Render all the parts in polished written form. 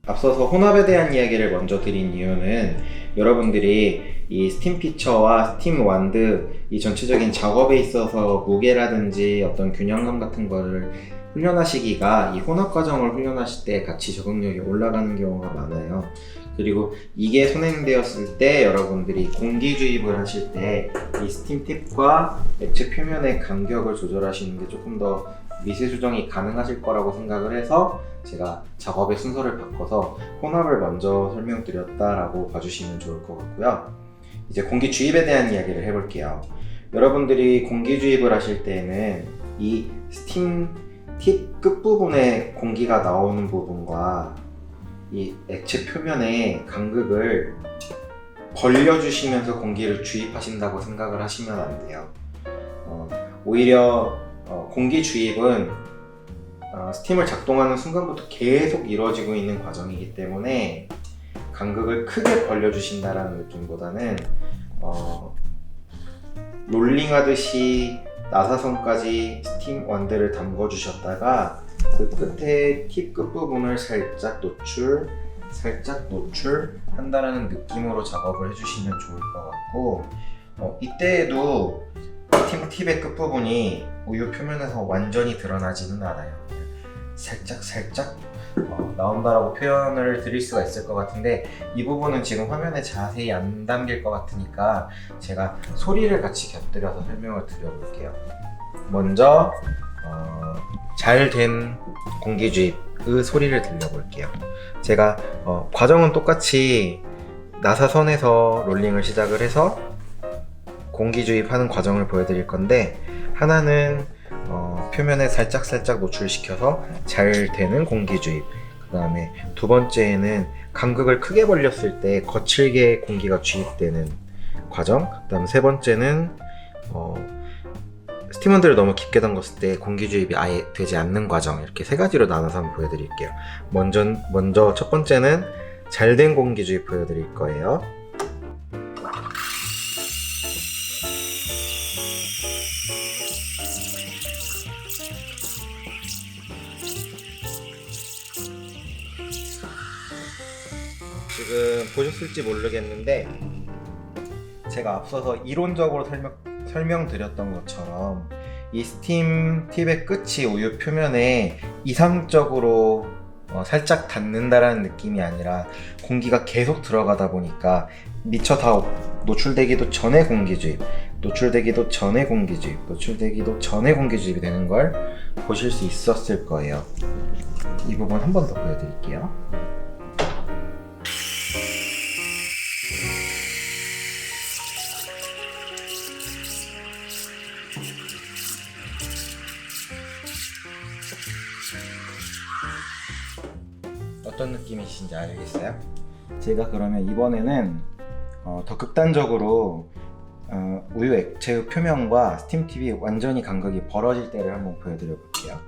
앞서서 혼합에 대한 이야기를 먼저 드린 이유는 여러분들이 이 스팀 피처와 스팀 완드 이 전체적인 작업에 있어서 무게라든지 어떤 균형감 같은 거를 훈련하시기가 이 혼합 과정을 훈련하실 때 같이 적응력이 올라가는 경우가 많아요. 그리고 이게 선행되었을 때 여러분들이 공기 주입을 하실 때 이 스팀 팁과 액체 표면의 간격을 조절하시는 게 조금 더 미세 조정이 가능하실 거라고 생각을 해서 제가 작업의 순서를 바꿔서 혼합을 먼저 설명드렸다라고 봐주시면 좋을 것 같고요. 이제 공기 주입에 대한 이야기를 해볼게요. 여러분들이 공기 주입을 하실 때는 이 스팀 팁 끝부분에 공기가 나오는 부분과 이 액체 표면의 간극을 벌려주시면서 공기를 주입하신다고 생각을 하시면 안 돼요. 오히려 공기 주입은 스팀을 작동하는 순간부터 계속 이루어지고 있는 과정이기 때문에 간극을 크게 벌려주신다는 느낌보다는 롤링하듯이 나사선까지 스팀 완드를 담궈주셨다가 그 끝에 팁 끝부분을 살짝 노출 한다는 느낌으로 작업을 해주시면 좋을 것 같고, 이때에도 팁의 끝부분이 우유 표면에서 완전히 드러나지는 않아요. 살짝 나온다라고 표현을 드릴 수가 있을 것 같은데, 이 부분은 지금 화면에 자세히 안 담길 것 같으니까 제가 소리를 같이 곁들여서 설명을 드려볼게요. 먼저 잘 된 공기 주입의 소리를 들려볼게요. 제가 과정은 똑같이 나사선에서 롤링을 시작을 해서 공기 주입하는 과정을 보여드릴 건데, 하나는 표면에 살짝 노출시켜서 잘 되는 공기 주입, 그 다음에 두 번째에는 간극을 크게 벌렸을 때 거칠게 공기가 주입되는 과정, 그 다음 세 번째는 스팀원들을 너무 깊게 담궜을 때 공기 주입이 아예 되지 않는 과정, 이렇게 세 가지로 나눠서 한번 보여드릴게요. 먼저 첫 번째는 잘 된 공기 주입 보여드릴 거예요. 지금 보셨을지 모르겠는데 제가 앞서서 이론적으로 설명드렸던 것처럼 이 스팀 팁의 끝이 우유 표면에 이상적으로 살짝 닿는다라는 느낌이 아니라 공기가 계속 들어가다 보니까 미처 다 노출되기도 전에 공기 주입, 노출되기도 전에 공기 주입, 노출되기도 전에 공기 주입이 되는 걸 보실 수 있었을 거예요. 이 부분 한 번 더 보여드릴게요. 어떤 느낌이신지 알겠어요? 제가 그러면 이번에는 더 극단적으로 우유 액체의 표면과 스팀 팁이 완전히 간극이 벌어질 때를 한번 보여드려 볼게요.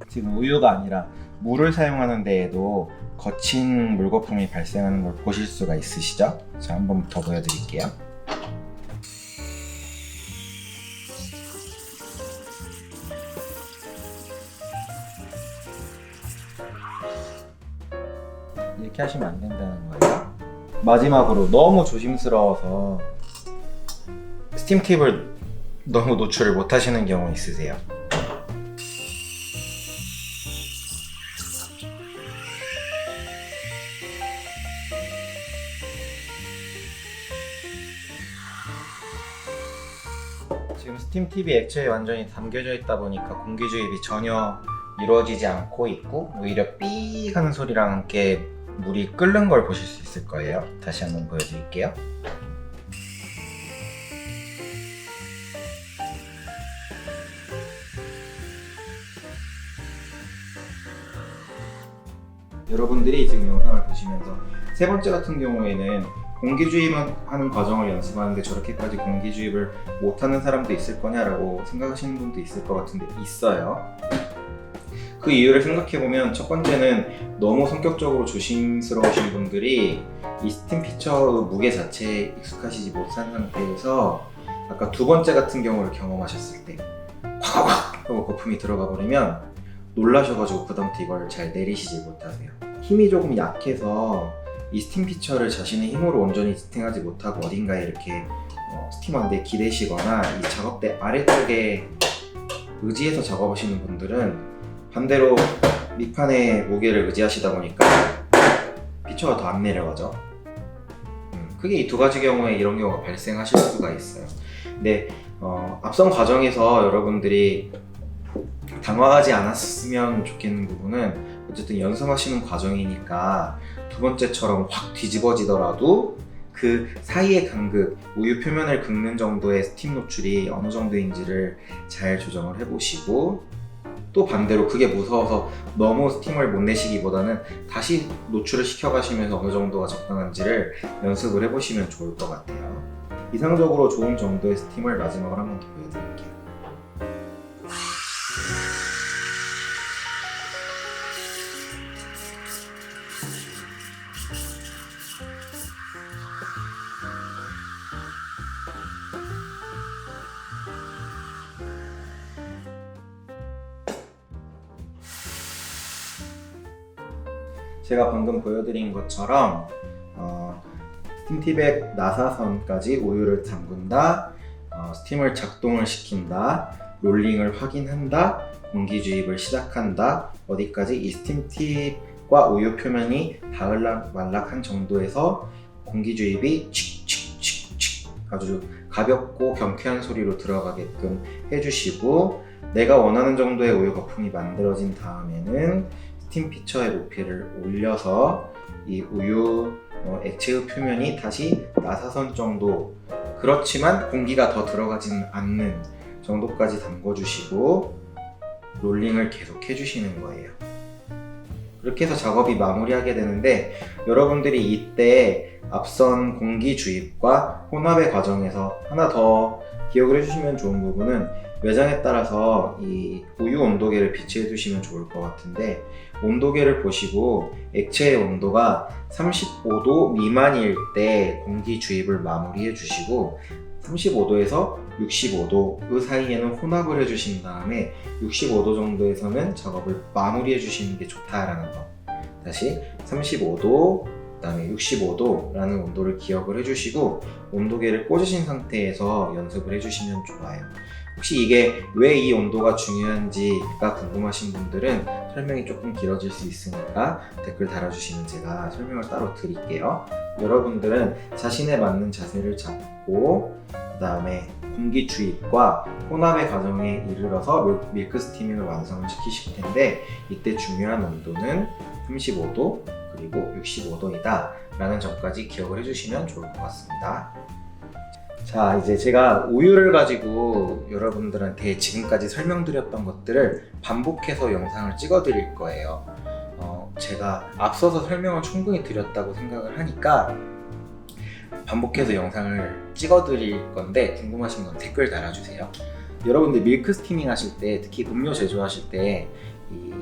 지금 우유가 아니라 물을 사용하는 데에도 거친 물거품이 발생하는 걸 보실 수가 있으시죠? 자, 한 번 더 보여드릴게요. 이렇게 하시면 안 된다는 거예요. 마지막으로 너무 조심스러워서 스팀 팁을 너무 노출을 못 하시는 경우 있으세요. 지금 스팀 팁이 액체에 완전히 담겨져 있다 보니까 공기 주입이 전혀 이루어지지 않고 있고, 오히려 삐 하는 소리랑 함께 물이 끓는 걸 보실 수 있을 거예요. 다시 한번 보여드릴게요. 여러분들이 지금 영상을 보시면서 세 번째 같은 경우에는 공기 주입하는 과정을 연습하는데 저렇게까지 공기 주입을 못하는 사람도 있을 거냐라고 생각하시는 분도 있을 것 같은데 있어요. 그 이유를 생각해보면 첫 번째는 너무 성격적으로 조심스러우신 분들이 이 스팀 피처 무게 자체에 익숙하시지 못한 상태에서 아까 두 번째 같은 경우를 경험하셨을 때 콱콱 하고 거품이 들어가 버리면 놀라셔가지고 그다음부터 이걸 잘 내리시지 못하세요. 힘이 조금 약해서 이 스팀 피처를 자신의 힘으로 온전히 지탱하지 못하고 어딘가에 이렇게 스팀하는데 기대시거나 이 작업대 아래쪽에 의지해서 작업하시는 분들은 반대로 밑판의 무게를 의지하시다 보니까 피처가 더 안 내려가죠. 크게 이 두 가지 경우에 이런 경우가 발생하실 수가 있어요. 근데 앞선 과정에서 여러분들이 당황하지 않았으면 좋겠는 부분은 어쨌든 연습하시는 과정이니까 두 번째처럼 확 뒤집어지더라도 그 사이의 간극, 우유 표면을 긁는 정도의 스팀 노출이 어느 정도인지를 잘 조정을 해보시고, 또 반대로 그게 무서워서 너무 스팀을 못 내시기보다는 다시 노출을 시켜가시면서 어느 정도가 적당한지를 연습을 해보시면 좋을 것 같아요. 이상적으로 좋은 정도의 스팀을 마지막으로 한 번 더 보여드릴게요. 제가 방금 보여드린 것처럼 스팀티백 나사선까지 우유를 담근다, 스팀을 작동을 시킨다, 롤링을 확인한다, 공기 주입을 시작한다, 어디까지 이 스팀팁과 우유 표면이 닿을락말락한 정도에서 공기 주입이 칙칙칙칙 아주 가볍고 경쾌한 소리로 들어가게끔 해주시고, 내가 원하는 정도의 우유 거품이 만들어진 다음에는 스팀 피처의 높이를 올려서 이 우유 액체의 표면이 다시 나사선 정도, 그렇지만 공기가 더 들어가지는 않는 정도까지 담궈주시고 롤링을 계속 해주시는 거예요. 그렇게 해서 작업이 마무리하게 되는데, 여러분들이 이때 앞선 공기 주입과 혼합의 과정에서 하나 더 기억을 해주시면 좋은 부분은 매장에 따라서 이 우유 온도계를 비치해 두시면 좋을 것 같은데, 온도계를 보시고 액체의 온도가 35도 미만일 때 공기 주입을 마무리해 주시고 35도에서 65도 사이에는 혼합을 해주신 다음에 65도 정도에서는 작업을 마무리해 주시는 게 좋다라는 거. 다시 35도, 그 다음에 65도라는 온도를 기억을 해주시고 온도계를 꽂으신 상태에서 연습을 해주시면 좋아요. 혹시 이게 왜 이 온도가 중요한지가 궁금하신 분들은 설명이 조금 길어질 수 있으니까 댓글 달아주시면 제가 설명을 따로 드릴게요. 여러분들은 자신에 맞는 자세를 잡고 그 다음에 공기 주입과 혼합의 과정에 이르러서 밀크 스티밍을 완성을 시키실 텐데, 이때 중요한 온도는 35도 그리고 65도이다 라는 점까지 기억을 해주시면 좋을 것 같습니다. 자, 이제 제가 우유를 가지고 여러분들한테 지금까지 설명드렸던 것들을 반복해서 영상을 찍어 드릴 거예요. 제가 앞서서 설명을 충분히 드렸다고 생각을 하니까 반복해서 영상을 찍어 드릴 건데, 궁금하신 건 댓글 달아주세요. 여러분들 밀크 스티밍 하실 때, 특히 음료 제조하실 때 이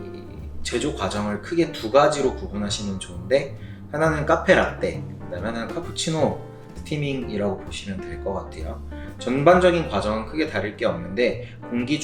제조 과정을 크게 두 가지로 구분하시면 좋은데, 하나는 카페 라떼, 그다음에 하나는 카푸치노 스티밍이라고 보시면 될 것 같아요. 전반적인 과정은 크게 다를 게 없는데, 공기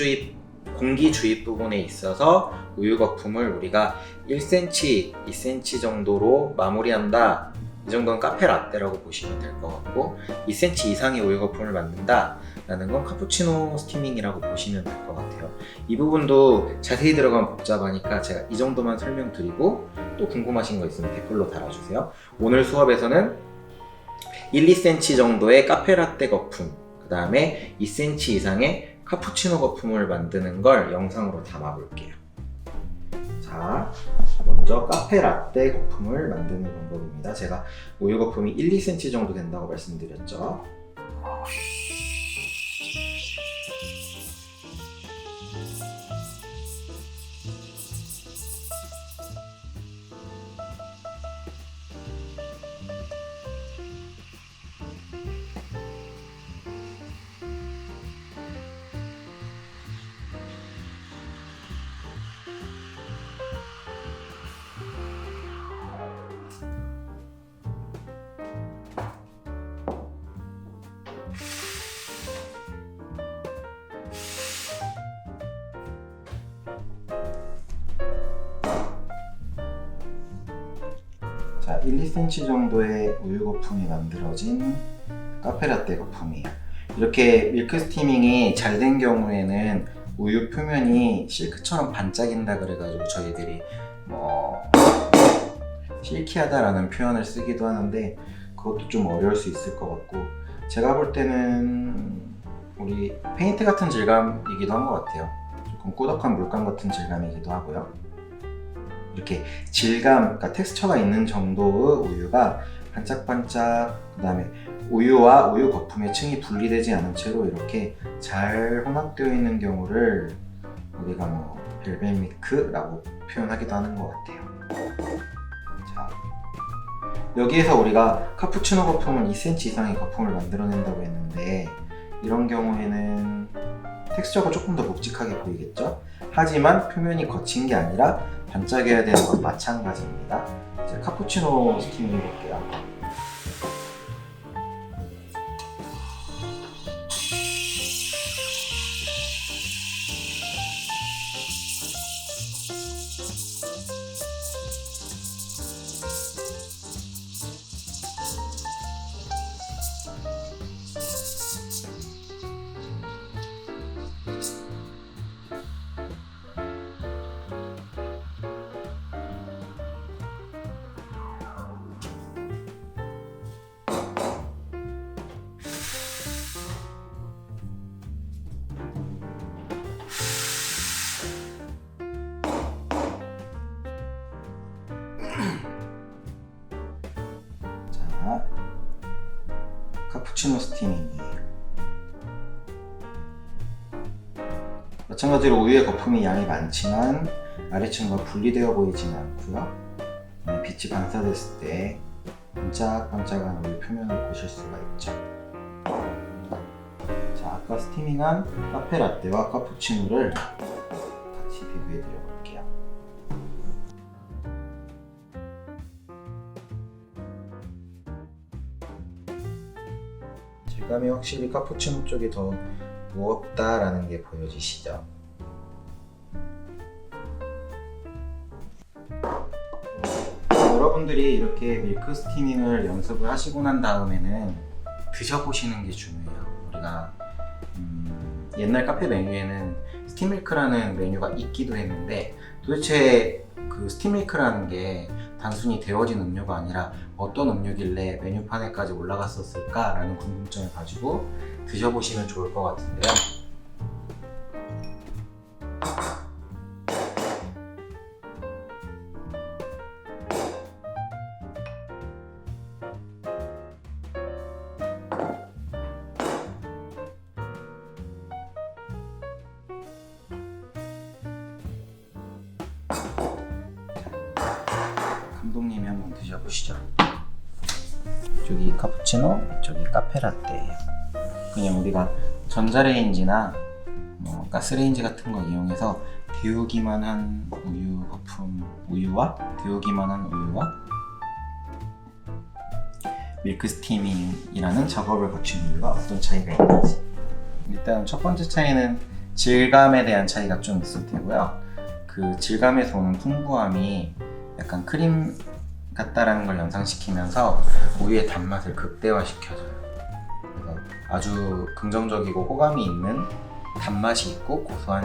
주입 부분에 있어서 우유 거품을 우리가 1cm, 2cm 정도로 마무리한다, 이 정도는 카페 라떼라고 보시면 될 것 같고, 2cm 이상의 우유 거품을 만든다 라는 건 카푸치노 스티밍이라고 보시면 될 것 같아요. 이 부분도 자세히 들어가면 복잡하니까 제가 이 정도만 설명드리고, 또 궁금하신 거 있으면 댓글로 달아주세요. 오늘 수업에서는 1, 2cm 정도의 카페라떼 거품, 그 다음에 2cm 이상의 카푸치노 거품을 만드는 걸 영상으로 담아 볼게요. 자, 먼저 카페라떼 거품을 만드는 방법입니다. 제가 우유 거품이 1, 2cm 정도 된다고 말씀드렸죠. 1, 2cm 정도의 우유 거품이 만들어진 카페라떼 거품이에요. 이렇게 밀크 스티밍이 잘 된 경우에는 우유 표면이 실크처럼 반짝인다 그래가지고 저희들이 실키하다라는 표현을 쓰기도 하는데, 그것도 좀 어려울 수 있을 것 같고, 제가 볼 때는 우리 페인트 같은 질감이기도 한 것 같아요. 조금 꾸덕한 물감 같은 질감이기도 하고요. 이렇게 질감, 그러니까 텍스처가 있는 정도의 우유가 반짝반짝, 그 다음에 우유와 우유 거품의 층이 분리되지 않은 채로 이렇게 잘 혼합되어 있는 경우를 우리가 벨벳 밀크라고 표현하기도 하는 것 같아요. 자, 여기에서 우리가 카푸치노 거품은 2cm 이상의 거품을 만들어낸다고 했는데, 이런 경우에는 텍스처가 조금 더 묵직하게 보이겠죠? 하지만 표면이 거친 게 아니라 반짝여야 되는 건 마찬가지입니다. 이제 카푸치노 스팀을 해볼게요. 자, 카푸치노 스티밍이에요. 마찬가지로 우유의 거품이 양이 많지만 아래층과 분리되어 보이지는 않고요. 빛이 반사됐을 때 반짝반짝한 우유 표면을 보실 수가 있죠. 자, 아까 스티밍한 카페 라떼와 카푸치노를 같이 비교해 드려 볼게요. 질감이 확실히 카푸치노 쪽이 더 무겁다라는 게 보여지시죠? 여러분들이 이렇게 밀크 스티밍을 연습을 하시고 난 다음에는 드셔보시는 게 중요해요. 우리가 옛날 카페 메뉴에는 스팀밀크라는 메뉴가 있기도 했는데, 도대체 그 스팀밀크라는 게 단순히 데워진 음료가 아니라 어떤 음료길래 메뉴판에까지 올라갔었을까라는 궁금증을 가지고 드셔보시면 좋을 것 같은데요. 감독님이 한번 드셔보시죠. 저기 카푸치노, 저기 카페라떼예요. 그냥 우리가 전자레인지나 가스레인지 같은 거 이용해서 데우기만 한 우유 거품, 우유와 데우기만 한 우유와 밀크 스티밍이라는 작업을 거친 우유가 어떤 차이가 있는지. 일단 첫 번째 차이는 질감에 대한 차이가 좀 있을 테고요. 그 질감에서 오는 풍부함이 약간 크림 같다라는 걸 연상시키면서 우유의 단맛을 극대화시켜줘요. 그래서 아주 긍정적이고 호감이 있는 단맛이 있고 고소한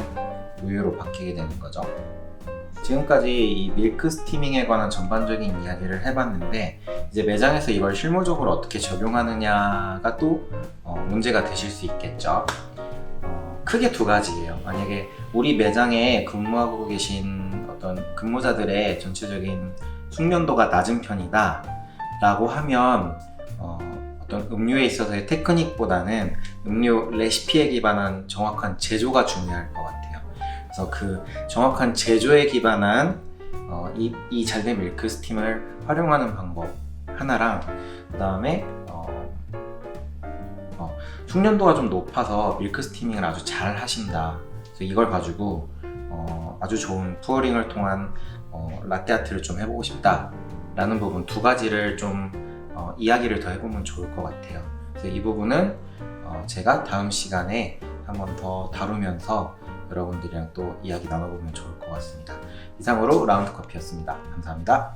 우유로 바뀌게 되는 거죠. 지금까지 이 밀크 스티밍에 관한 전반적인 이야기를 해봤는데, 이제 매장에서 이걸 실무적으로 어떻게 적용하느냐가 또 문제가 되실 수 있겠죠. 크게 두 가지예요. 만약에 우리 매장에 근무하고 계신 어떤 근무자들의 전체적인 숙련도가 낮은 편이다 라고 하면 어떤 음료에 있어서의 테크닉보다는 음료 레시피에 기반한 정확한 제조가 중요할 것 같아요. 그래서 그 정확한 제조에 기반한 이 잘된 밀크 스팀을 활용하는 방법 하나랑, 그 다음에 숙련도가 좀 높아서 밀크 스티밍을 아주 잘 하신다, 그래서 이걸 가지고 아주 좋은 푸어링을 통한 라떼 아트를 좀 해보고 싶다 라는 부분 두 가지를 좀 이야기를 더 해보면 좋을 것 같아요. 그래서 이 부분은 제가 다음 시간에 한 번 더 다루면서 여러분들이랑 또 이야기 나눠보면 좋을 것 같습니다. 이상으로 라운드 커피였습니다. 감사합니다.